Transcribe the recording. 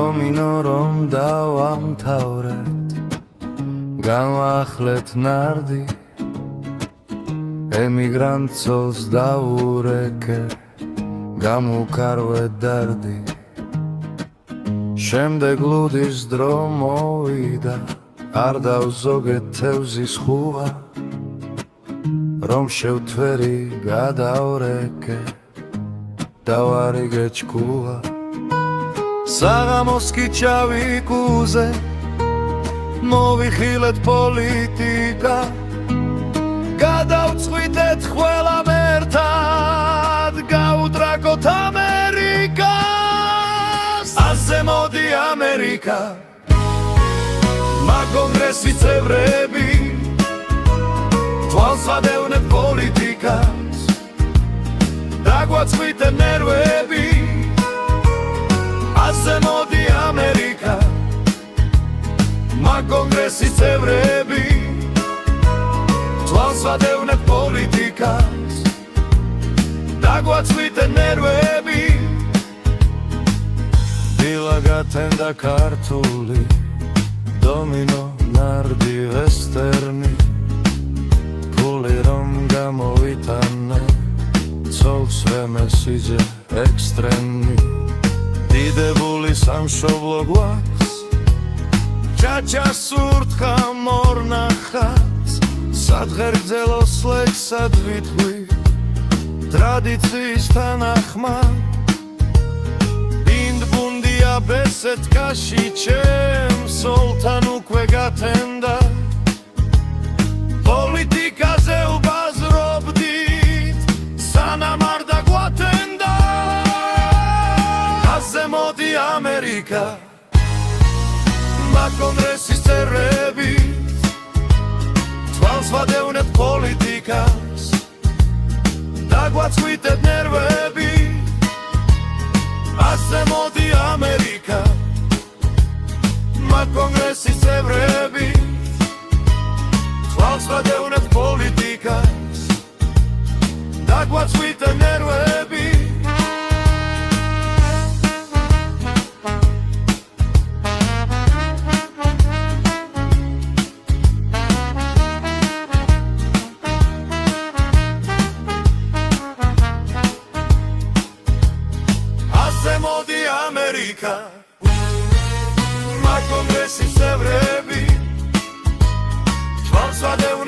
დომინო რომ დავამთავრეთ განვახლეთ ნარდი ემიგრანტს დაურეკე გამუკარვე დარდი შემდეგ ლუდის დრო მოვიდა არ დავზოგეთ თევზის ხუვა რომ შევთვერი გადავრეკე დავარიგე ჭკუა საღამოს კი ჩავიკუზე მოვიხილეთ პოლიტიკა გადავწყვიტეთ ყველამ ერთად გაუტრაკოთ ამერიკას ასე მოდი ამერიკა მაგონგრესის წევრები თვალს ვადევნებთ პოლიტიკას დაგვაწყვიტეთ ნერვები ასე მოდი ამერიკა მაგონგრესის წევრები თვალს ვადევნებთ პოლიტიკას დაგვაწყვიტეთ ნერვები დილა გათენდა ქართული დომინო ნარდი ვესტერნი ფული რომ გამოვიტანე ცოლს ვემესიჯე ექსტრემნი დიდებული სამშობლო გვაქვს ჭაჭას ურთხა მორნახაც სადღერგძელოს ლექსად ვითხვი ტრადიციის თანახმად ინდბუნდია ბესეთკაში ჩემს სოლთან უკვე გათენდა პოლიტიკაზე უბაზრობდით სანამ არ დაგვათენდა ასე მოდი ამერიკა მაგონგრესის წევრები თვალს ვადევნებთ პოლიტიკას დაგვაწყვიტეთ ნერვები ასე მოდი ამერიკა მაგონგრესის წევრები თვალს ვადევნებთ პოლიტიკას დაგვაწყვიტეთ ნერვები მოდი ამერიკა მაგონგრესის წევრები თვალს ვადევნებთ